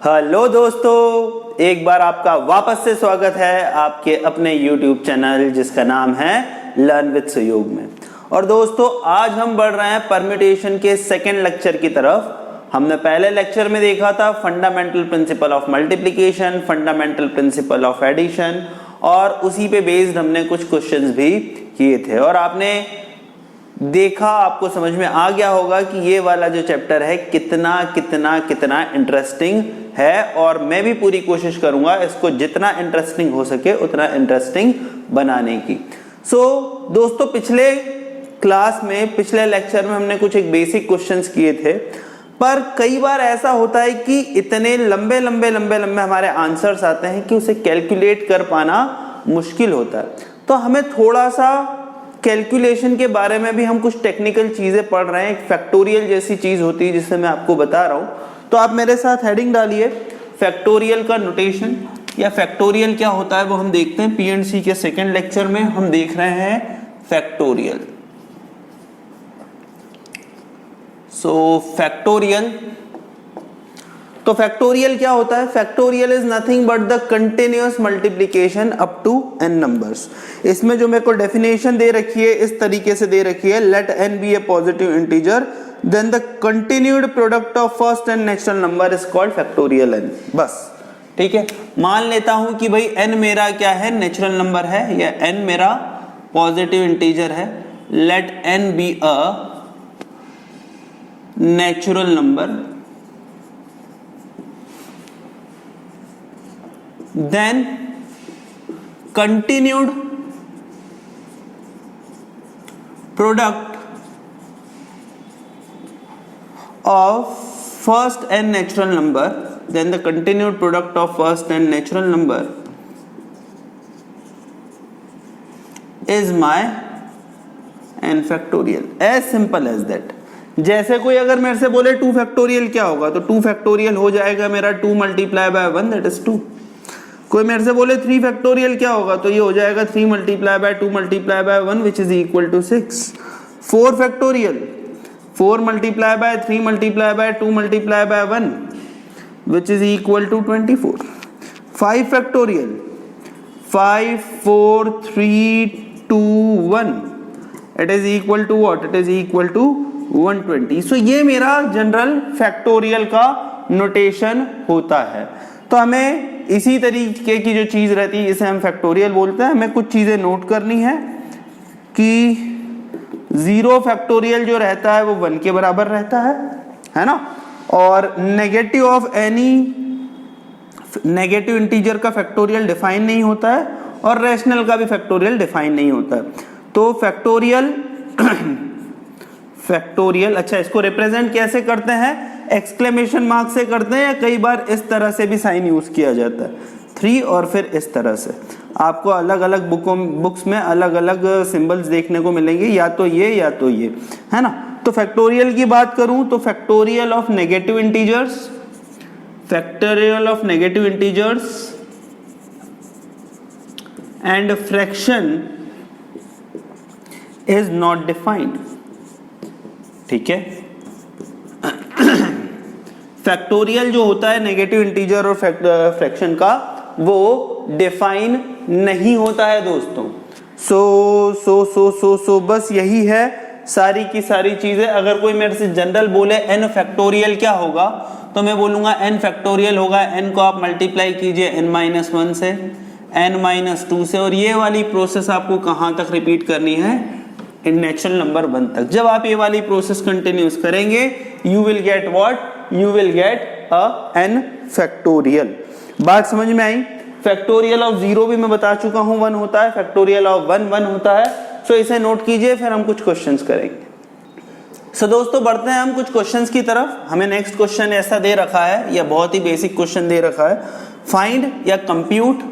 Hello दोस्तों, एक बार आपका वापस से स्वागत है आपके अपने YouTube चैनल जिसका नाम है लर्न विद सुयोग में। और दोस्तों आज हम बढ़ रहे हैं परम्यूटेशन के सेकंड लेक्चर की तरफ। हमने पहले लेक्चर में देखा था fundamental principle of multiplication, fundamental principle of addition, और उसी पे बेस्ड हमने कुछ क्वेश्चंस भी किए थे। और आपने देखा, आपको समझ में आ गया होगा कि ये वाला जो चैप्टर है कितना कितना कितना इंटरेस्टिंग है। और मैं भी पूरी कोशिश करूंगा इसको जितना इंटरेस्टिंग हो सके उतना इंटरेस्टिंग बनाने की। दोस्तों पिछले क्लास में, पिछले लेक्चर में हमने कुछ एक बेसिक क्वेश्चंस किए थे, पर कई बार ऐसा होता है कि इतने लंबे लंबे लंबे लंबे हमारे आंसर्स आते हैं कि उसे कैलकुलेट कर पाना मुश्किल होता है। तो हमें थोड़ा सा कैलकुलेशन के बारे में भी हम कुछ टेक्निकल चीजें पढ़ रहे हैं। एक फैक्टोरियल जैसी चीज होती है जिसे मैं आपको बता रहा हूं। तो आप मेरे साथ हेडिंग डालिए, फैक्टोरियल का नोटेशन या फैक्टोरियल क्या होता है वो हम देखते हैं। पीएनसी के सेकंड लेक्चर में हम देख रहे हैं फैक्टोरियल। फैक्टोरियल, तो फैक्टोरियल क्या होता है? Factorial is nothing but the continuous multiplication up to n numbers. इसमें जो मेरे को डेफिनेशन दे रखी है इस तरीके से दे रखी है, let n be a positive integer then the continued product of first and natural number is called factorial n। बस ठीक है। मान लेता हूं कि भाई n मेरा क्या है, नेचुरल नंबर है, या n मेरा पॉजिटिव इंटीजर है। Let n be a natural number, then continued product of first and natural number, then the continued product of first and natural number is my n factorial, as simple as that। जैसे कोई अगर मेरे से बोले 2 factorial क्या होगा, तो 2 factorial हो जाएगा मेरा 2 मल्टीप्लाई बाय 1 दैट इज 2। कोई मेरे से बोले 3 फैक्टोरियल क्या होगा, तो ये हो जाएगा 3 multiply by 2 multiply by 1 which is equal to 6। 4 factorial, 4 multiply by 3 multiply by 2 multiply by 1 which is equal to 24। 5 factorial, 5 4 3 2 1 it is equal to what, it is equal to 120। So ये मेरा general factorial का notation होता है। तो हमें इसी तरीके की जो चीज रहती है इसे हम फैक्टोरियल बोलते हैं। हमें कुछ चीजें नोट करनी है कि 0 फैक्टोरियल जो रहता है वो 1 के बराबर रहता है ना। और negative of any negative integer का फैक्टोरियल डिफाइन नहीं होता है, और रैशनल का भी फैक्टोरियल डिफाइन नहीं होता है। तो फैक्टोरियल फैक्टोरियल, अच्छा इसको रिप्रेजेंट कैसे करते हैं? एक्सक्लेमेशन मार्क से करते हैं, या कई बार इस तरह से भी साइन यूज किया जाता है 3, और फिर इस तरह से। आपको अलग अलग बुक्स में अलग अलग सिंबल्स देखने को मिलेंगे, या तो ये है ना। तो फैक्टोरियल की बात करूं तो factorial of negative integers, factorial of negative integers and fraction is not defined. ठीक है। फैक्टोरियल जो होता है नेगेटिव इंटीजर और फ्रैक्शन का, वो डिफाइन नहीं होता है दोस्तों। सो बस यही है सारी की सारी चीजें। अगर कोई मेरे से जनरल बोले n फैक्टोरियल क्या होगा, तो मैं बोलूंगा n फैक्टोरियल होगा, n को आप मल्टीप्लाई कीजिए n-1 से, n-2 से, और ये वाली प्रोसेस आपको कहां तक रिपीट करनी है? इन नेचुरल नंबर 1 तक। जब आप ये वाली प्रोसेस कंटिन्यूस करेंगे, you will get what, you will get a n factorial. बात समझ में आई? फैक्टोरियल ऑफ 0 भी मैं बता चुका हूं 1 होता है, फैक्टोरियल ऑफ 1 होता है। सो इसे नोट कीजिए, फिर हम कुछ क्वेश्चंस करेंगे। दोस्तों बढ़ते हैं हम कुछ क्वेश्चंस की तरफ। हमें नेक्स्ट क्वेश्चन ऐसा दे रखा है, या बहुत ही बेसिक क्वेश्चन दे रखा है, फाइंड या कंप्यूट।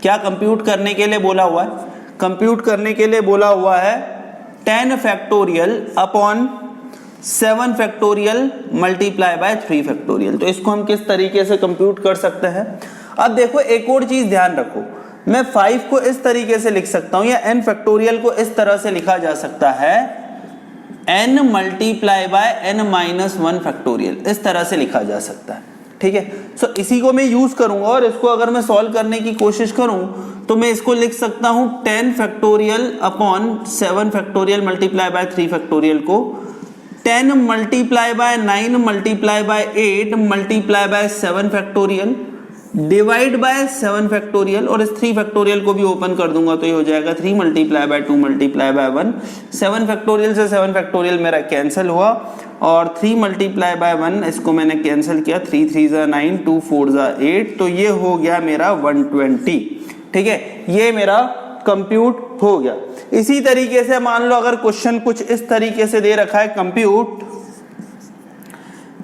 क्या कंप्यूट करने के लिए बोला हुआ है? कंप्यूट करने के लिए बोला हुआ है 10 factorial upon 7 factorial multiply by 3 factorial. तो इसको हम किस तरीके से कंप्यूट कर सकते हैं? अब देखो एक और चीज ध्यान रखो, मैं 5 को इस तरीके से लिख सकता हूं, या n फैक्टोरियल को इस तरह से लिखा जा सकता है n multiply bye n-1 factorial, इस तरह से लिखा जा सकता है। ठीक है। सो इसी को मैं यूज करूंगा और इसको अगर मैं सॉल्व करने की कोशिश करूं तो मैं इसको लिख सकता हूं 10 factorial upon 7 factorial multiply by 3 factorial को 10 multiply bye 9 multiply bye 8 multiply bye 7 factorial divide by 7 factorial, और इस 3 फैक्टोरियल को भी ओपन कर दूंगा तो ये हो जाएगा 3 multiply by 2 multiply by 1। 7 factorial से 7 फैक्टोरियल मेरा कैंसिल हुआ और 3 मल्टीप्लाई बाय 1 इसको मैंने कैंसिल किया, 3 3 जा 9 2 4 जा 8, तो ये हो गया मेरा 120। ठीक है, ये मेरा कंप्यूट हो गया। इसी तरीके से मान लो अगर क्वेश्चन कुछ इस तरीके से दे रखा है, compute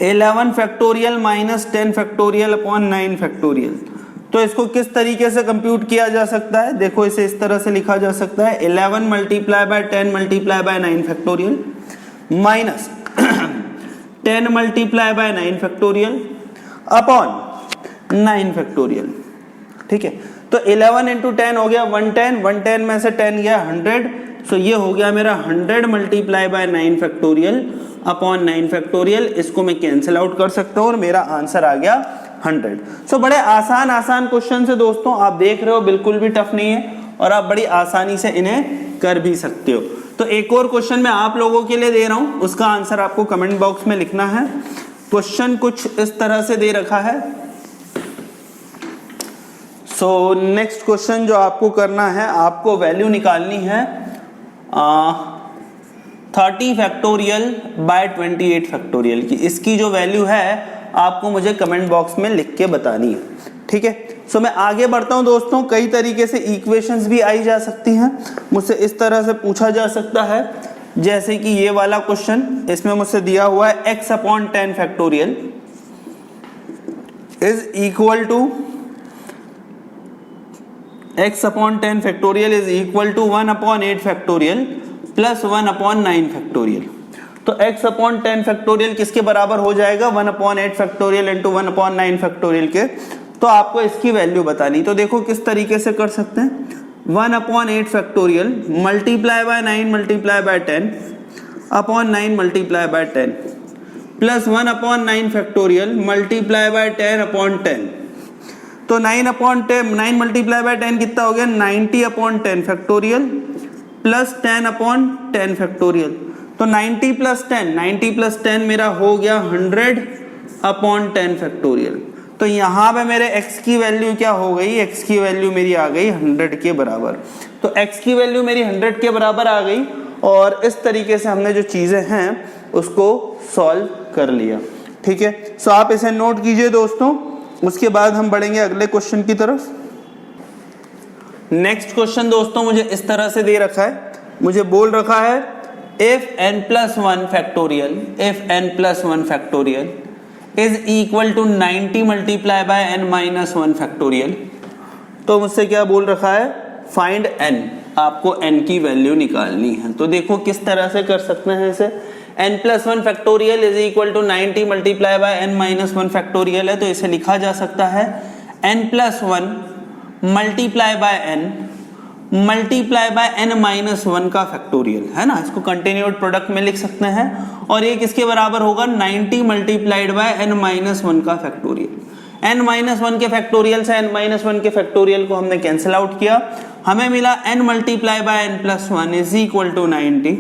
11 factorial minus 10 factorial upon 9 factorial, तो इसको किस तरीके से कंप्यूट किया जा सकता है? देखो इसे इस तरह से लिखा जा सकता है 11 multiply by 10 multiply bye 9 factorial minus 10 multiply bye 9 factorial upon 9 factorial. ठीक है, तो 11 इंटू 10 हो गया 110, 110 में से 10 गया 100, सो ये हो गया मेरा 100 multiply by 9 factorial upon 9 factorial. इसको मैं कैंसिल आउट कर सकता हूं और मेरा आंसर आ गया 100। सो बड़े आसान क्वेश्चन है दोस्तों, आप देख रहे हो बिल्कुल भी टफ नहीं है और आप बड़ी आसानी से इन्हें कर भी सकते हो। तो एक और क्वेश्चन मैं आप लोगों के लिए दे रहा हूं, उसका आंसर आपको कमेंट बॉक्स में लिखना है। क्वेश्चन कुछ इस तरह से दे रखा है। सो नेक्स्ट क्वेश्चन जो आपको करना है, आपको वैल्यू निकालनी है 30 फैक्टोरियल बाय 28 फैक्टोरियल की। इसकी जो वैल्यू है आपको मुझे कमेंट बॉक्स में लिख के बतानी है। ठीक है, सो मैं आगे बढ़ता हूं दोस्तों। कई तरीके से इक्वेशंस भी आई जा सकती हैं, मुझसे इस तरह से पूछा जा सकता है, जैसे कि ये वाला क्वेश्चन, इसमें मुझसे दिया हुआ है x upon 10 factorial is equal to x upon 10 factorial is equal to 1 upon 8 factorial plus 1 upon 9 factorial. तो x अपॉन 10 फैक्टोरियल किसके बराबर हो जाएगा? 1 upon 8 factorial into 1 upon 9 factorial के। तो आपको इसकी वैल्यू बतानी, तो देखो किस तरीके से कर सकते हैं। 1 upon 8 factorial multiply bye 9 multiply bye 10 upon 9 multiply bye 10 plus 1 upon 9 factorial multiply bye 10 upon 10। तो 9 अपॉन 10 9 मल्टीप्लाई बाय 10 कितना हो गया? 90 upon 10 factorial plus 10 upon 10 factorial. तो 90 प्लस 10 मेरा हो गया 100 अपॉन 10 फैक्टोरियल। तो यहाँ पे मेरे x की वैल्यू क्या हो गई? x की वैल्यू मेरी आ गई 100 के बराबर। तो x की वैल्यू मेरी 100 के बराबर आ गई और इस तरीके से हमने जो चीजें हैं उसको सॉल्व कर लिया। ठीक है, सो आप इसे नोट कीजिए दोस्तों। उसके बाद हम बढ़ेंगे अगले क्वेश्चन की तरफ। नेक्स्ट क्वेश्चन दोस्तों मुझे इस तरह से दे रखा है, मुझे बोल रखा है if n plus 1 factorial is equal to 90 multiply by n minus 1 factorial। तो मुझसे क्या बोल रखा है? फाइंड n, आपको n की वैल्यू निकालनी है। तो देखो किस तरह से कर सकते हैं इसे। n plus 1 factorial is equal to 90 multiply by n minus 1 factorial है, तो इसे लिखा जा सकता है n plus 1 multiply by n multiply by n minus 1 का फैक्टोरियल है ना। इसको कंटिन्यूड प्रोडक्ट में लिख सकते हैं और ये किसके बराबर होगा? 90 मल्टीप्लाइड बाय n माइनस 1 का फैक्टोरियल। n माइनस 1 के फैक्टोरियल से n माइनस 1 के फैक्टोरियल को हमने कैंसिल आउट किया, हमें मिला n multiply by n plus 1 is equal to 90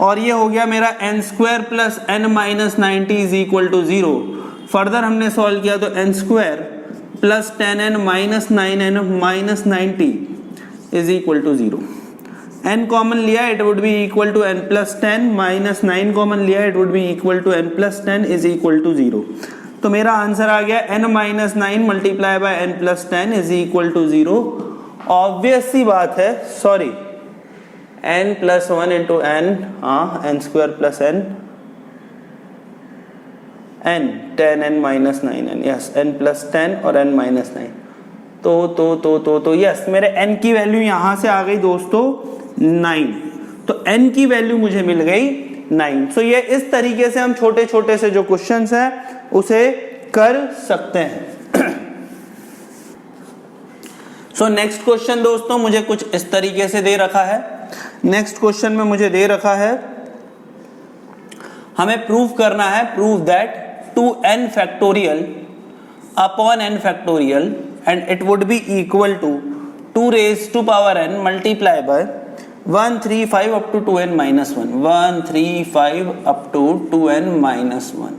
और ये हो गया मेरा n square plus n minus 90 is equal to 0। Further हमने सॉल्व किया तो n square plus 10n minus 9n minus 90 is equal to 0। n common लिया it would be equal to n plus 10 minus 9 common लिया it would be equal to n plus 10 is equal to 0। तो मेरा answer आ गया n minus 9 multiply by n plus 10 is equal to 0। Obvious सी बात है, sorry n plus 1 into n, हाँ n square plus n 10n minus 9n, yes n plus 10 और n minus 9। तो यस मेरे n की वैल्यू यहां से आ गई दोस्तों 9। तो n की वैल्यू मुझे मिल गई 9। सो ये इस तरीके से हम छोटे छोटे से जो क्वेश्चंस हैं उसे कर सकते हैं। सो नेक्स्ट क्वेश्चन दोस्तों मुझे कुछ इस तरीके से दे रखा है। नेक्स्ट क्वेश्चन में मुझे दे रखा है हमें प्रूव करना है, prove that 2n factorial upon n factorial and it would be equal to 2 raised to power n multiply by 135 up to 2n minus 1, 135 up to 2n minus 1.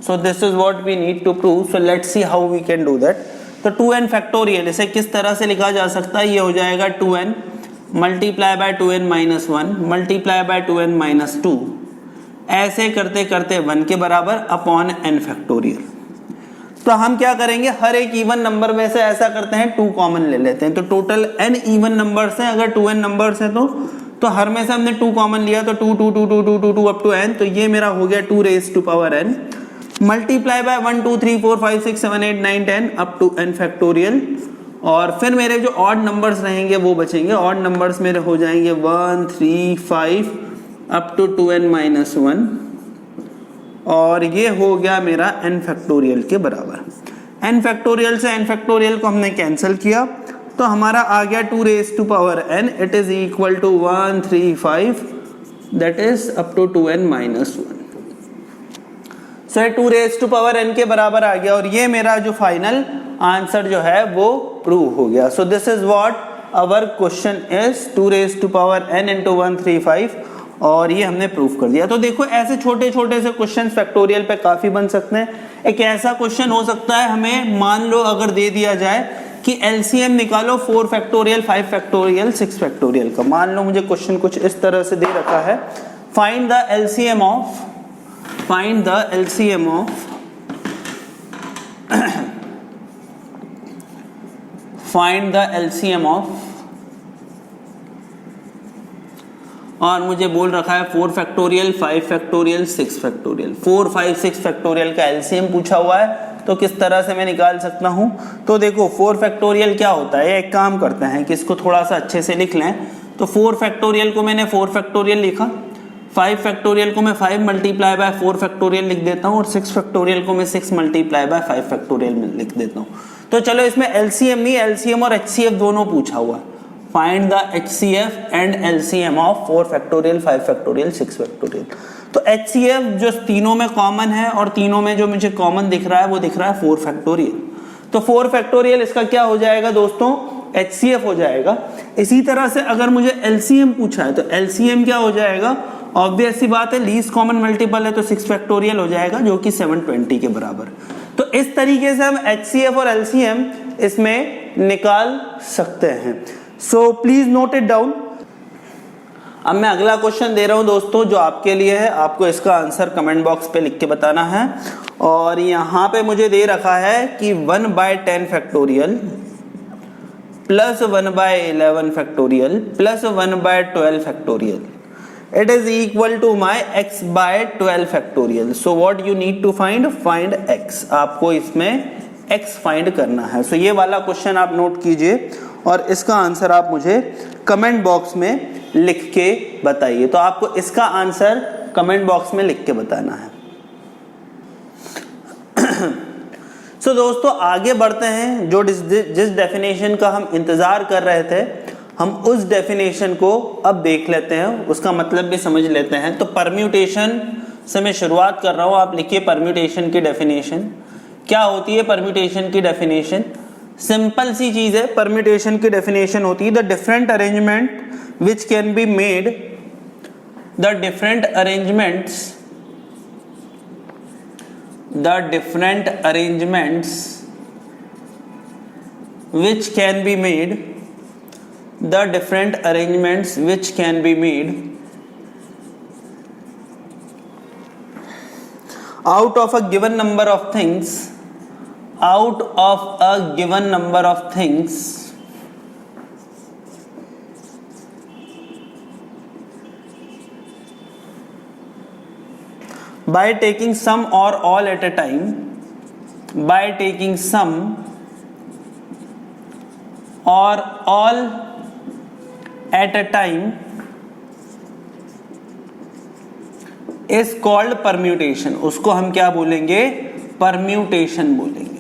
So this is what we need to prove. So let's see how we can do that. तो 2n factorial इसे किस तरह से लिखा जा सकता है, ये हो जाएगा 2n multiply by 2n minus 1 multiply bye 2n minus 2, ऐसे करते करते 1 के बराबर अपॉन n फैक्टोरियल। तो हम क्या करेंगे, हर एक इवन नंबर में से ऐसा करते हैं 2 कॉमन ले लेते हैं। तो टोटल n इवन नंबर्स हैं, अगर 2n नंबर्स हैं तो हर में से हमने 2 कॉमन लिया तो 2 2 2 2 2 2 2 अप टू n, तो ये मेरा हो गया 2 raised to power n multiply by 1 2 3 4 5 6 7 8 9 10 up to n factorial. और फिर मेरे जो ऑड नंबर्स रहेंगे वो बचेंगे, ऑड नंबर्स मेरे हो जाएंगे 1 3 5 अप टू 2n माइनस 1, और ये हो गया मेरा n फैक्टोरियल के बराबर। n फैक्टोरियल से n फैक्टोरियल को हमने कैंसिल किया तो हमारा आ गया 2 raised to power n, it is equal to 135 that is up to 2n minus 1। So 2 raised to power n के बराबर आ गया, और ये मेरा जो फाइनल आंसर जो है वो प्रूव हो गया। So this is what our question is 2 raised to power n into 135, और ये हमने प्रूफ कर दिया। तो देखो ऐसे छोटे छोटे से क्वेश्चन फैक्टोरियल पे काफी बन सकते हैं। एक ऐसा क्वेश्चन हो सकता है, हमें मान लो अगर दे दिया जाए कि एलसीएम निकालो 4 फैक्टोरियल 5 फैक्टोरियल 6 फैक्टोरियल का। मान लो मुझे क्वेश्चन कुछ इस तरह से दे रखा है, find the LCM of find the LCM of find the LCM of, और मुझे बोल रखा है 4 फैक्टोरियल 5 फैक्टोरियल 6 फैक्टोरियल। 4 5 6 फैक्टोरियल का एलसीएम पूछा हुआ है, तो किस तरह से मैं निकाल सकता हूं। तो देखो 4 फैक्टोरियल क्या होता है, एक काम करते हैं कि इसको थोड़ा सा अच्छे से लिख लें। तो 4 फैक्टोरियल को मैंने 4 फैक्टोरियल लिखा, 5 फैक्टोरियल को मैं 5 मल्टीप्लाई बाय 4 फैक्टोरियल लिख देता हूं, और 6 फैक्टोरियल को मैं 6 मल्टीप्लाई बाय 5 फैक्टोरियल में लिख देता हूं। तो चलो इसमें एलसीएम नहीं, एलसीएम और एचसीएफ दोनों पूछा हुआ है। Find the HCF and LCM of 4 factorial 5 factorial 6 factorial. तो HCF जो तीनों में कॉमन है, और तीनों में जो मुझे कॉमन दिख रहा है वो दिख रहा है 4 फैक्टोरियल। तो 4 फैक्टोरियल इसका क्या हो जाएगा दोस्तों, HCF हो जाएगा। इसी तरह से अगर मुझे LCM पूछा है तो LCM क्या हो जाएगा, ऑब्वियस सी बात है लीस्ट कॉमन मल्टीपल है तो 6 फैक्टोरियल हो जाएगा, जो कि 720 के बराबर। तो इस तरीके से हम HCF और LCM इसमें निकाल सकते हैं। So please note it down. अब मैं अगला क्वेश्चन दे रहा हूं दोस्तों, जो आपके लिए है। आपको इसका आंसर कमेंट बॉक्स पे लिख के बताना है। और यहां पे मुझे दे रखा है कि 1/10 factorial plus 1/11 factorial plus 1/12 factorial, it is equal to my x/12 factorial. So what you need to find x। आपको इसमें x फाइंड करना है। सो ये वाला क्वेश्चन आप नोट कीजिए, और इसका आंसर आप मुझे कमेंट बॉक्स में लिख के बताइए। तो आपको इसका आंसर कमेंट बॉक्स में लिख के बताना है। सो दोस्तों आगे बढ़ते हैं। जो जिस डेफिनेशन का हम इंतजार कर रहे थे, हम उस डेफिनेशन को अब देख लेते हैं, उसका मतलब भी समझ लेते हैं। तो परम्यूटेशन से मैं शुरुआत कर रहा हूं। आप लिखिए परम्यूटेशन की डेफिनेशन। क्या होती है परम्यूटेशन की डेफिनेशन? सिंपल सी चीज है। परम्यूटेशन की डेफिनेशन होती है the different arrangement which can be made, the different arrangements which can be made, the different arrangements which can be made out of a given number of things, by taking some or all at a time, by taking some or all at a time is called permutation। उसको हम क्या बोलेंगे? Permutation बोलेंगे।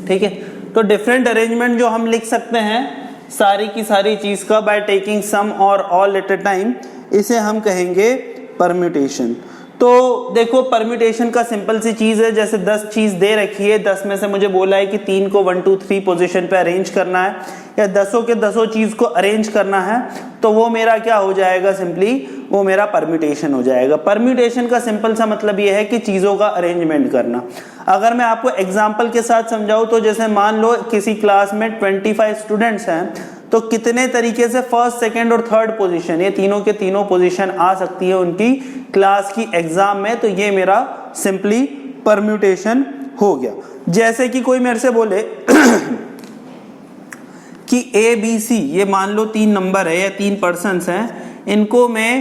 ठीक है। तो different arrangement जो हम लिख सकते हैं सारी की सारी चीज का, बाय टेकिंग सम और ऑल एट अ टाइम, इसे हम कहेंगे परम्यूटेशन। तो तो देखो परम्यूटेशन का सिंपल सी चीज है, जैसे 10 चीज दे रखी है, 10 में से मुझे बोला है कि 3 को 1 2 3 पोजीशन पे अरेंज करना है या 10 के 10 चीज को अरेंज करना है, तो वो मेरा क्या हो जाएगा, सिंपली वो मेरा परम्यूटेशन हो जाएगा। परम्यूटेशन का सिंपल सा मतलब ये है कि चीजों का अरेंजमेंट करना। अगर मैं आपको एग्जाम्पल के साथ समझाऊं तो जैसे मान लो किसी क्लास में 25 स्टूडेंट्स हैं, तो कितने तरीके से फर्स्ट, सेकंड और थर्ड पोजीशन, ये तीनों के तीनों पोजीशन आ सकती है उनकी क्लास की एग्जाम में, तो ये मेरा सिंपली परम्यूटेशन हो गया। जैसे कि कोई मेरे से बोले कि ए बी सी, ये मान लो 3 नंबर है या 3 पर्सन्स हैं, इनको मैं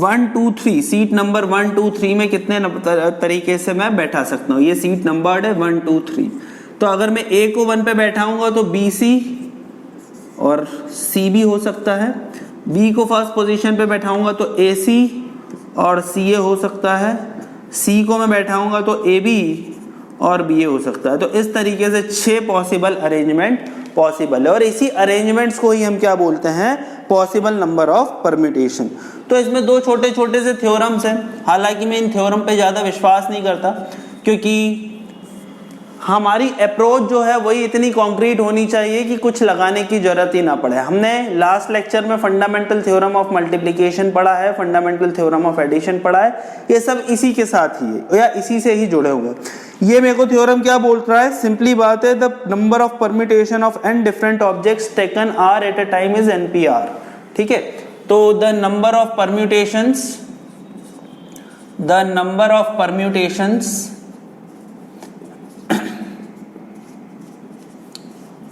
1 2 3 सीट नंबर 1 2 3 में कितने तरीके से मैं बैठा सकता हूँ, ये सीट नंबर है 1 2 3। तो अगर मैं ए को 1 पे बैठाऊंगा तो बी सी और सी भी हो सकता है, बी को फर्स्ट पोजीशन पे बैठाऊंगा तो ए सी और सी ए हो सकता है, सी को मैं बैठाऊंगा तो ए बी और बी ए हो सकता है। तो इस तरीके से 6 पॉसिबल अरेंजमेंट पॉसिबल है, और इसी अरेंजमेंट्स को ही हम क्या बोलते हैं, पॉसिबल नंबर ऑफ परम्यूटेशन। तो इसमें 2 छोटे छोटे से थ्योरम्स हैं, हालांकि मैं इन थ्योरम पे ज़्यादा विश्वास नहीं करता, क्योंकि हमारी अप्रोच जो है वही इतनी कॉन्क्रीट होनी चाहिए कि कुछ लगाने की जरूरत ही ना पड़े। हमने लास्ट लेक्चर में फंडामेंटल थ्योरम ऑफ मल्टीप्लिकेशन पढ़ा है, फंडामेंटल थ्योरम ऑफ एडिशन पढ़ा है, ये सब इसी के साथ ही है या इसी से ही जुड़े हुए। ये मेरे को थ्योरम क्या बोल रहा है, सिंपली बात है, the number of permutation of n different objects taken r at a time is NPR। ठीक है, तो the number of permutations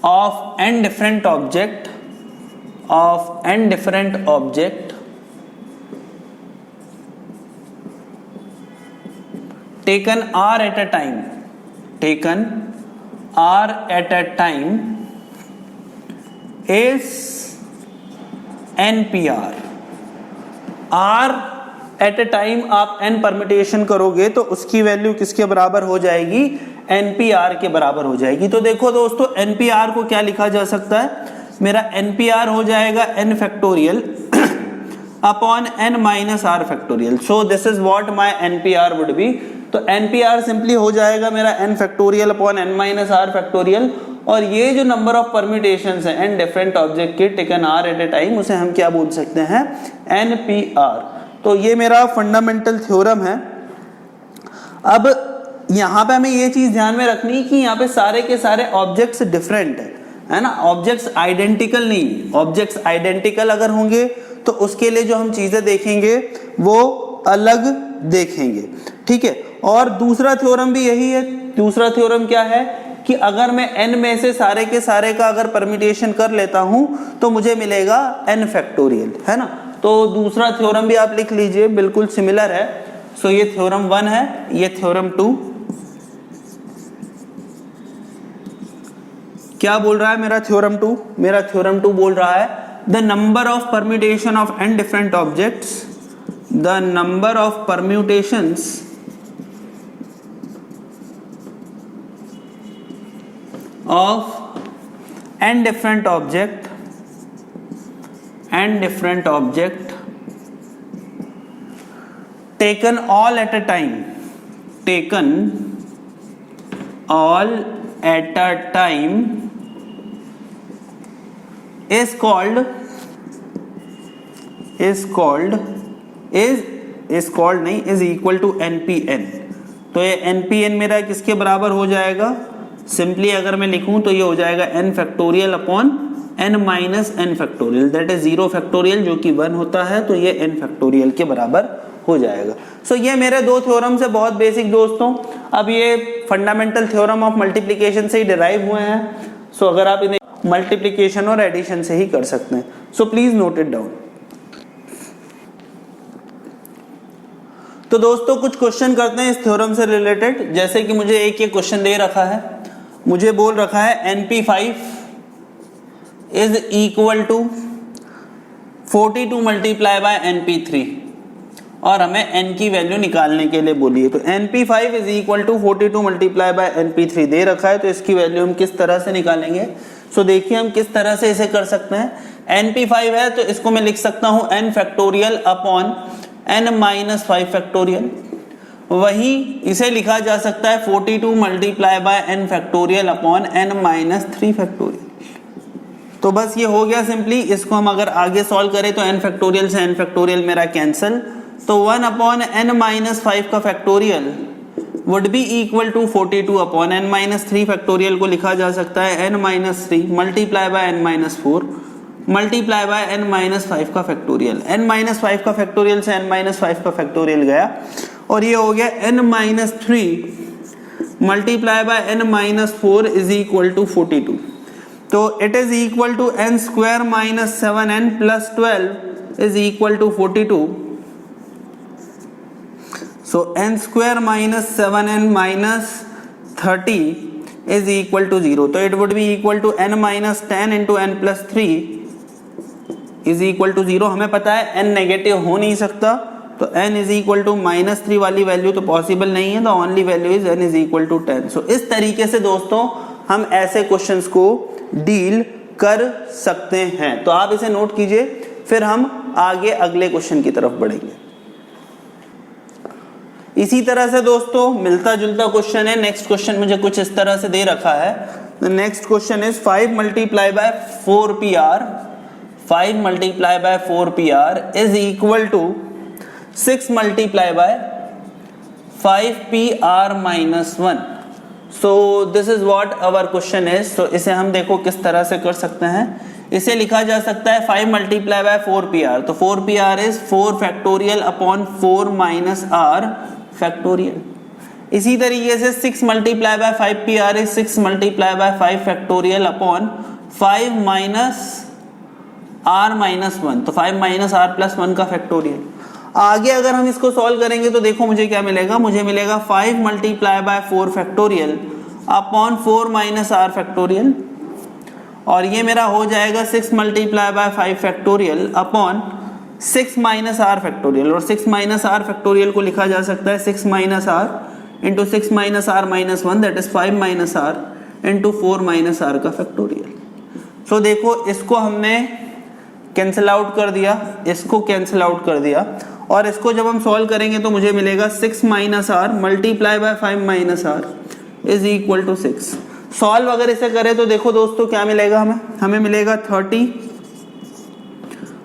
of n different object taken r at a time is NPR। r at a time आप n permutation करोगे तो उसकी value किसके बराबर हो जाएगी, NPR के बराबर हो जाएगी। तो देखो दोस्तों, NPR को क्या लिखा जा सकता है, मेरा NPR हो जाएगा n factorial upon n minus r factorial. So this is what my NPR would be. तो NPR सिंपली हो जाएगा मेरा n factorial upon n minus r factorial, और ये जो नंबर ऑफ परम्यूटेशंस हैं n डिफरेंट ऑब्जेक्ट के taken r at a time, उसे हम क्या बोल सकते हैं, NPR। तो ये मेरा फंडामेंटल थ्योरम है। अब यहाँ पे हमें ये चीज ध्यान में रखनी कि यहाँ पे सारे के सारे ऑब्जेक्ट्स डिफरेंट है ना, ऑब्जेक्ट्स आइडेंटिकल नहीं। ऑब्जेक्ट्स आइडेंटिकल अगर होंगे तो उसके लिए जो हम चीजें देखेंगे वो अलग देखेंगे। ठीक है, और दूसरा थ्योरम भी यही है। दूसरा थ्योरम क्या है कि अगर मैं n में से सारे के सारे का अगर परम्यूटेशन कर लेता हूं तो मुझे मिलेगा n फैक्टोरियल, है ना। तो दूसरा थ्योरम भी आप लिख लीजिए, बिल्कुल सिमिलर है। सो ये थ्योरम 1 है, ये थ्योरम 2 क्या बोल रहा है मेरा थ्योरम 2? मेरा थ्योरम 2 बोल रहा है the number of permutation of n different objects, the number of permutations of n different object taken all at a time is called equal to NPN। तो ये NPN मेरा किसके बराबर हो जाएगा? सिंपली अगर मैं लिखूं तो ये हो जाएगा n factorial upon n minus n factorial, that is 0 factorial जो कि 1 होता है, तो ये n फैक्टोरियल के बराबर हो जाएगा। सो ये मेरे 2 थ्योरम्स है, बहुत बेसिक दोस्तों। अब ये फंडामेंटल थ्योरम ऑफ मल्टीप्लिकेशन से ही डिराइव हुए हैं। सो अगर आप इन्हें मल्टीप्लिकेशन और एडिशन से ही कर सकते हैं। So please note it down. तो दोस्तों कुछ क्वेश्चन करते हैं इस थ्योरम से रिलेटेड। जैसे कि मुझे एक ये क्वेश्चन दे रखा है, मुझे बोल रखा है NP5 is equal to 42 multiply by NP3 और हमें n की वैल्यू निकालने के लिए बोली है। तो NP5 is equal to 42 multiply by NP3 दे रखा है, तो इसकी वैल्यू हम किस तरह से निकालेंगे? सो देखिए हम किस तरह से इसे कर सकते हैं। NP5 है तो इसको मैं लिख सकता हूं n factorial upon n minus 5 factorial. वही इसे लिखा जा सकता है 42 multiply by n factorial upon n minus 3 factorial. तो बस ये हो गया सिंपली। इसको हम अगर आगे सॉल्व करें तो n फैक्टोरियल से n फैक्टोरियल मेरा कैंसिल, तो 1 अपॉन n माइनस 5 का factorial would be equal to 42 upon n minus 3 factorial को लिखा जा सकता है n minus 3 multiply by n minus 4 multiply by n minus 5 का फैक्टोरियल। n माइनस 5 का फैक्टोरियल से n माइनस 5 का फैक्टोरियल गया और ये हो गया n minus 3 multiply by n minus 4 is equal to 42। तो it is equal to n square minus 7n plus 12 is equal to 42। So n square minus 7n minus 30 is equal to 0. तो it would be equal to n minus 10 into n plus 3 is equal to 0। हमें पता है n negative हो नहीं सकता, तो n is equal to minus 3 वाली value तो पॉसिबल नहीं है, तो only value is n is equal to 10। So इस तरीके से दोस्तों हम ऐसे क्वेश्चंस को डील कर सकते हैं। तो आप इसे नोट कीजिए, फिर हम आगे अगले क्वेश्चन की तरफ बढ़ेंगे। इसी तरह से दोस्तों मिलता जुलता क्वेश्चन है। नेक्स्ट क्वेश्चन मुझे कुछ इस तरह से दे रखा है। The next question is 5 multiply by 4pr 5 multiply by 4pr is equal to 6 multiply by 5pr minus 1। So this is what our question is. So इसे हम देखो किस तरह से कर सकते हैं। इसे लिखा जा सकता है 5 मल्टीप्लाई बाय 4pr, तो 4pr is 4 factorial upon 4 minus r factorial. इसी तरीके से 6 multiply by 5pr is 6 multiply by 5 factorial upon 5 minus r minus 1, तो 5 माइनस r प्लस 1 का फैक्टोरियल। आगे अगर हम इसको सॉल्व करेंगे तो देखो मुझे क्या मिलेगा, मुझे मिलेगा 5 multiply by 4 factorial upon 4 minus r factorial, और ये मेरा हो जाएगा 6 multiply by 5 factorial upon 6 minus r factorial. और 6 माइनस r फैक्टोरियल को लिखा जा सकता है 6 minus r into 6 minus r minus 1, that is 5 minus r into 4 minus r का फैक्टोरियल। सो देखो इसको हमने कैंसिल आउट कर दिया, इसको कैंसिल आउट कर दिया, और इसको जब हम सॉल्व करेंगे तो मुझे मिलेगा 6 minus r multiply by 5 minus r is equal to 6। Solve अगर इसे करें तो देखो दोस्तों क्या मिलेगा, हमें मिलेगा 30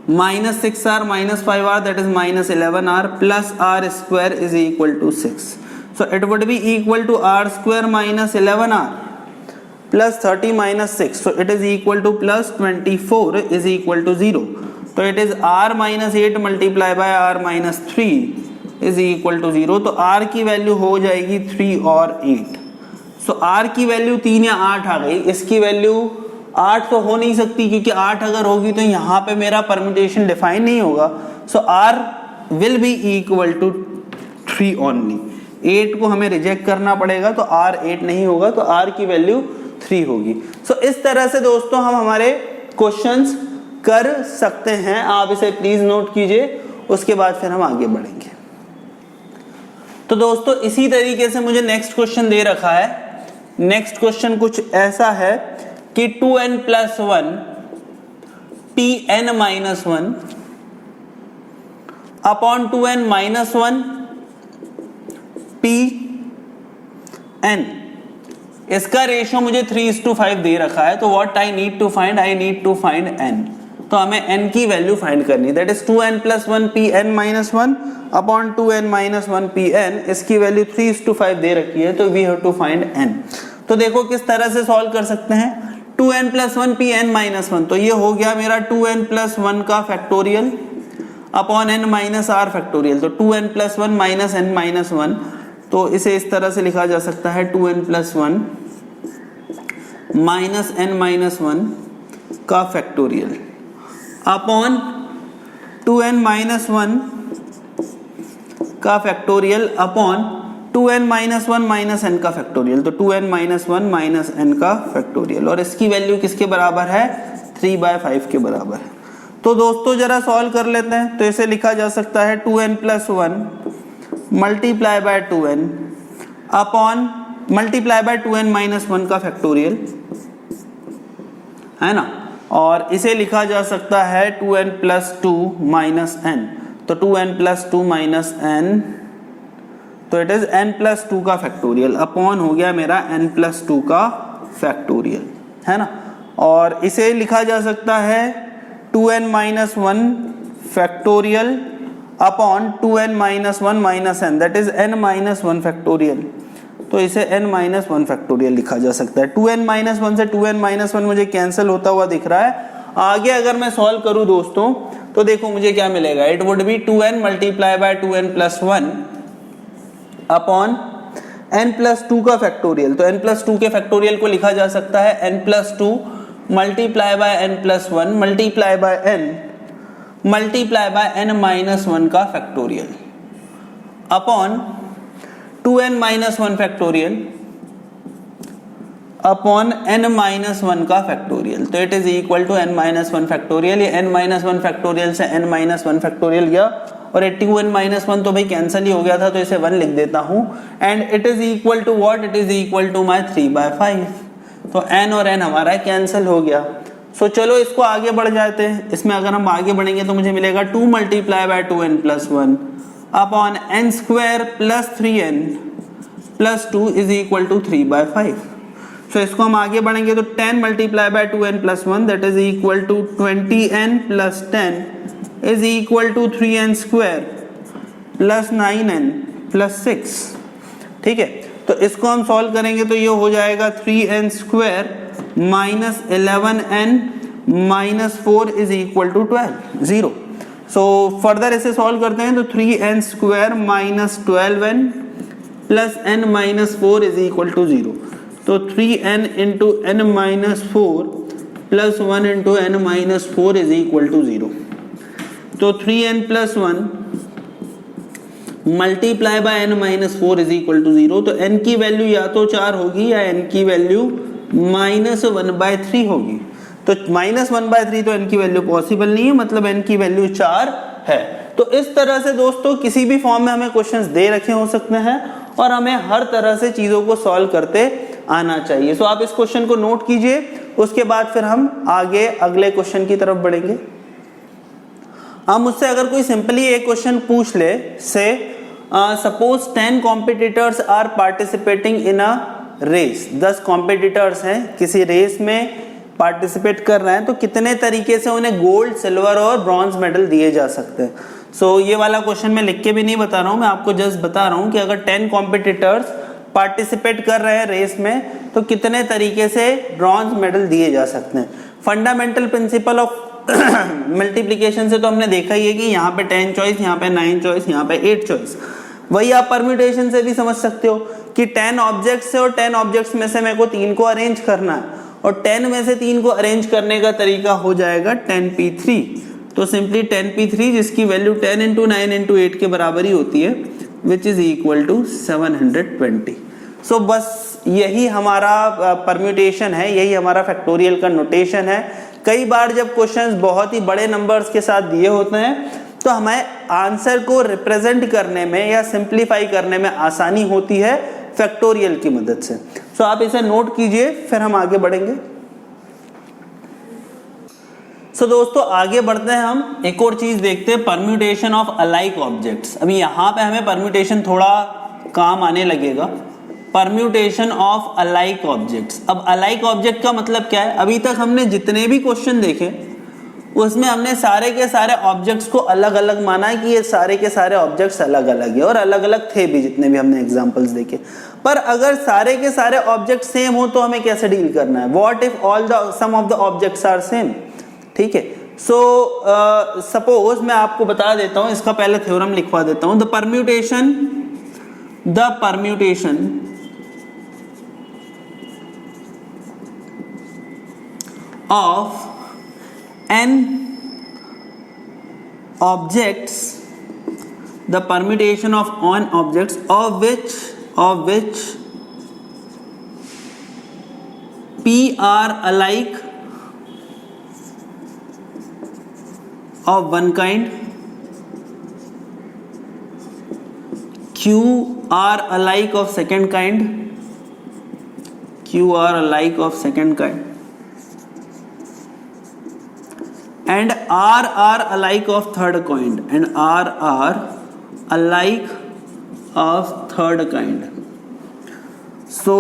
minus 6r minus 5r that is minus 11r plus r square is equal to 6। So it would be equal to r square minus 11r plus 30 minus 6, so it is equal to plus 24 is equal to 0। तो it is r minus 8 multiply by r minus 3 is equal to 0। तो r की value हो जाएगी 3 और 8। सो r की value 3 या 8 आ गई। इसकी वैल्यू 8 तो हो नहीं सकती, क्योंकि 8 अगर होगी तो यहाँ पे मेरा परम्यूटेशन डिफाइन नहीं होगा। So r will be equal to 3 only. 8 को हमें रिजेक्ट करना पड़ेगा, तो r 8 नहीं होगा, तो r की वैल्यू 3 होगी। सो इस तरह से दोस्तों हम हमारे क्वेश्चंस कर सकते हैं। आप इसे प्लीज नोट कीजिए, उसके बाद फिर हम आगे बढ़ेंगे। तो दोस्तों इसी तरीके से मुझे नेक्स्ट क्वेश्चन दे रखा है। नेक्स्ट क्वेश्चन कुछ ऐसा है कि 2n plus 1 pn minus 1 upon 2n minus 1 pn, इसका रेशियो मुझे 3:5 दे रखा है। तो what I need to find, I need to find n। तो हमें n की वैल्यू फाइंड करनी, that is 2n plus 1 pn minus 1 upon 2n minus 1 pn। इसकी वैल्यू 3:5 दे रखी है, तो we have to find n। तो देखो किस तरह से सॉल्व कर सकते हैं। 2n प्लस 1 pn माइनस 1, तो ये हो गया मेरा 2n प्लस 1 का factorial upon n minus r factorial. तो 2n plus 1 minus n minus 1, तो इसे इस तरह से लिखा जा सकता है 2n plus 1 minus n minus 1 का फैक्टोरियल अपॉन 2n माइनस 1 का factorial upon 2n minus 1 minus n का फैक्टोरियल। तो 2n माइनस 1 माइनस n का फैक्टोरियल, और इसकी वैल्यू किसके बराबर है, 3/5 के बराबर है। तो दोस्तों जरा सॉल्व कर लेते हैं। तो इसे लिखा जा सकता है 2n plus 1 multiply bye 2n upon multiply by 2n minus 1 का फैक्टोरियल, है ना। और इसे लिखा जा सकता है 2n प्लस 2 माइनस n। तो 2n प्लस 2 माइनस n, तो इट इज n+2 का फैक्टोरियल अपॉन हो गया मेरा n+2 का फैक्टोरियल, है ना। और इसे लिखा जा सकता है 2n-1 factorial upon 2n-1 minus n, that is n-1 factorial. तो इसे n-1 फैक्टोरियल लिखा जा सकता है। 2n-1 से 2n-1 मुझे कैंसिल होता हुआ दिख रहा है। आगे अगर मैं सॉल्व करूं दोस्तों तो देखो मुझे क्या मिलेगा, it would B 2n multiply by 2n+1 upon n+2 का फैक्टोरियल। तो n+2 के फैक्टोरियल को लिखा जा सकता है n+2 multiply by n+1 multiply by n multiply bye n-1 का factorial upon 2n-1 factorial upon n-1 का फैक्टोरियल। तो it is equal to n-1 factorial. ये n-1 फैक्टोरियल से n-1 फैक्टोरियल गया और 2n-1 तो भाई कैंसिल ही हो गया था, तो इसे 1 लिख देता हूं। And it is equal to what, it is equal to my 3/5। तो n और n हमारा कैंसिल हो गया। सो चलो इसको आगे बढ़ जाते हैं। इसमें अगर हम आगे बढ़ेंगे तो मुझे मिलेगा 2 multiply by 2n+1 upon n square plus 3n plus 2 is equal to 3/5। So इसको हम आगे बढ़ेंगे तो 10 multiply by 2n+1 that is equal to 20n plus 10 is equal to 3n square plus 9n plus 6। ठीक है, तो इसको हम सॉल्व करेंगे तो ये हो जाएगा 3n square minus 11n minus 4 is equal to 0। So further इसे सॉल्व करते हैं तो 3n square minus 12n plus n minus 4 is equal to 0। तो 3n into n minus 4 plus 1 into n minus 4 is equal to 0। तो 3n plus 1 multiply by n minus 4 is equal to 0। तो n की value या तो 4 होगी या n की value -1/3 होगी। तो -1/3 तो n की वैल्यू पॉसिबल नहीं है, मतलब n की वैल्यू 4 है। तो इस तरह से दोस्तों किसी भी फॉर्म में हमें क्वेश्चंस दे रखे हो सकते हैं और हमें हर तरह से चीजों को सॉल्व करते आना चाहिए। सो आप इस क्वेश्चन को नोट कीजिए, उसके बाद फिर हम आगे अगले क्वेश्चन की तरफ बढ़ेंगे। अब मुझसे अगर कोई सिंपली एक क्वेश्चन पूछ ले, से suppose 10 competitors are participating in a race, 10 competitors हैं किसी रेस में पार्टिसिपेट कर रहे हैं, तो कितने तरीके से उन्हें गोल्ड, सिल्वर और ब्रॉन्ज मेडल दिए जा सकते हैं। सो ये वाला क्वेश्चन मैं लिख के भी नहीं बता रहा हूं, मैं आपको जस्ट बता रहा हूं कि अगर 10 कॉम्पिटिटर्स पार्टिसिपेट कर रहे हैं रेस में तो कितने तरीके से ब्रॉन्ज मेडल दिए जा सकते हैं। फंडामेंटल प्रिंसिपल ऑफ मल्टीप्लिकेशन से तो हमने देखा ही है कि यहाँ पे 10 चॉइस, यहाँ पे 9 चॉइस, यहाँ पे 8 चॉइस। वही आप परम्यूटेशन से भी समझ सकते हो कि 10 ऑब्जेक्ट्स है और 10 ऑब्जेक्ट्स में से मेरे को 3 को अरेंज करना है और 10 में से 3 को अरेंज करने का तरीका हो जाएगा 10p3। तो सिंपली 10p3 जिसकी वैल्यू 10 इंटू 9 इंटू 8 के बराबर ही होती है, विच इज इक्वल टू 720। सो बस यही हमारा परम्यूटेशन है, यही हमारा फैक्टोरियल का नोटेशन है। कई बार जब क्वेश्चंस बहुत ही बड़े नंबर्स के साथ दिए होते हैं तो हमें आंसर को रिप्रेजेंट करने में या सिंप्लीफाई करने में आसानी होती है फैक्टोरियल की मदद से। सो आप इसे नोट कीजिए, फिर हम आगे बढ़ेंगे। सो दोस्तों आगे बढ़ते हैं, हम एक और चीज देखते हैं, परम्यूटेशन ऑफ अलाइक ऑब्जेक्ट्स। अभी यहाँ पे हमें परम्यूटेशन थोड़ा काम आने लगेगा। Permutation of alike objects. अब अलाइक ऑब्जेक्ट का मतलब क्या है? अभी तक हमने जितने भी क्वेश्चन देखे उसमें हमने सारे के सारे ऑब्जेक्ट्स को अलग अलग माना है कि ये सारे के सारे ऑब्जेक्ट्स अलग अलग है, और अलग अलग थे भी जितने भी हमने एग्जांपल्स देखे। पर अगर सारे के सारे ऑब्जेक्ट सेम हो तो हमें कैसे डील करना है? What if all the sum of the objects are same? ठीक है, सो सपोज मैं आपको बता देता हूं, इसका पहले थ्योरम लिखवा देता हूं। The permutation of n objects, the permutation of n objects of which p are alike of one kind, q are alike of second kind, and r are alike of third kind, and r are alike of third kind. So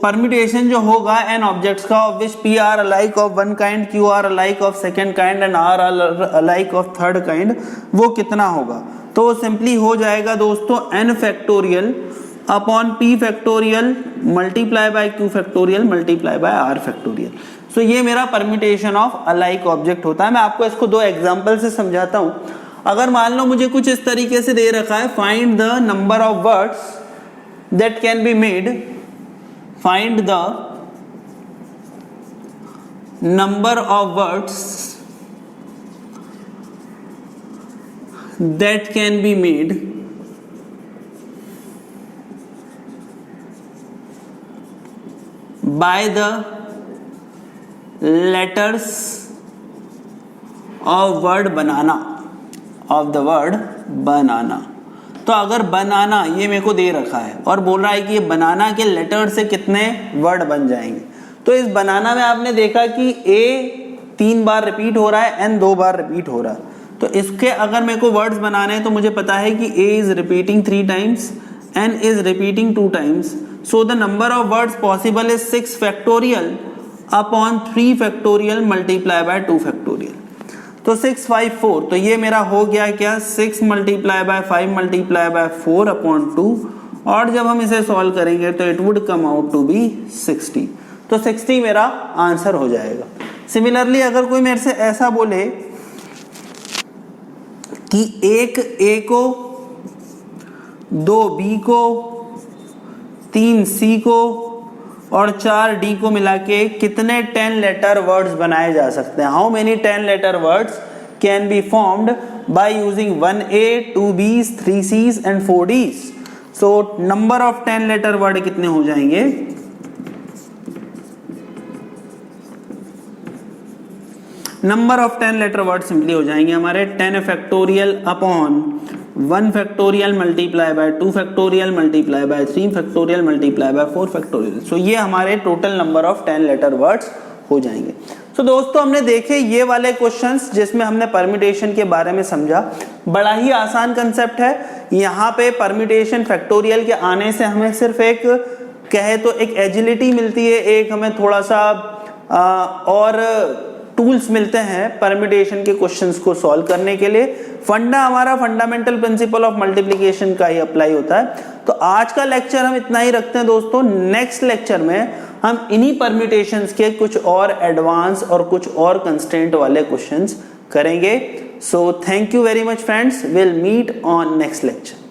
permutation जो होगा n objects का of which p are alike of one kind, q are alike of second kind and r alike of third kind, वो कितना होगा? तो simply हो जाएगा दोस्तों n factorial upon p factorial multiply by q factorial multiply by r factorial. So ये मेरा permutation of alike object होता है। मैं आपको इसको दो एग्जांपल से समझाता हूं। अगर मान लो मुझे कुछ इस तरीके से दे रखा है, find the number of words that can be made, find the number of words that can be made by the letters of word banana, of the word banana। तो अगर बनाना ये मेरे को दे रखा है और बोल रहा है कि ये बनाना के लेटर से कितने वर्ड बन जाएंगे, तो इस बनाना में आपने देखा कि ए 3 बार रिपीट हो रहा है, एन 2 बार रिपीट हो रहा है। तो इसके अगर मेरे को वर्ड्स बनाने हैं तो मुझे पता है कि a is repeating 3 times, n is repeating 2 times, so the number of words possible is 6 factorial upon 3 factorial multiply by 2 factorial. तो 6 5 4, तो ये मेरा हो गया क्या, 6 multiply by 5 multiply by 4 upon 2, और जब हम इसे सॉल्व करेंगे तो it would come out to be 60। तो 60 मेरा आंसर हो जाएगा। सिमिलरली अगर कोई मेरे से ऐसा बोले कि एक ए को, 2 बी को, 3 सी को और 4 डी को मिला के कितने 10 लेटर वर्ड्स बनाए जा सकते हैं? How many 10 letter words can be formed by using 1A, 2 B's, 3 C's and 4 D's। So number of 10 letter word कितने हो जाएंगे? Number of 10 letter word simply हो जाएंगे हमारे 10 factorial upon 1 factorial multiply by 2 factorial multiply by 3 factorial multiply by 4 factorial. So ये हमारे total number of 10 letter words हो जाएंगे। सो दोस्तों हमने देखे ये वाले क्वेश्चंस जिसमें हमने परम्यूटेशन के बारे में समझा। बड़ा ही आसान कंसेप्ट है। यहाँ पे परम्यूटेशन फैक्टोरियल के आने से हमें सिर्फ एक कहे तो एक एजिलिटी मिलती है, एक हमें थोड़ा सा और टूल्स मिलते हैं परम्यूटेशन के क्वेश्चंस को सॉल्व करने के लिए। फंडा हमारा फंडामेंटल प्रिंसिपल ऑफ मल्टीप्लिकेशन का ही अप्लाई होता है। तो आज का लेक्चर हम इतना ही रखते हैं दोस्तों। नेक्स्ट लेक्चर में हम इन्हीं परम्यूटेशंस के कुछ और एडवांस और कुछ और कंस्ट्रेंट वाले क्वेश्चंस करेंगे। So thank you very much friends, will meet on next lecture.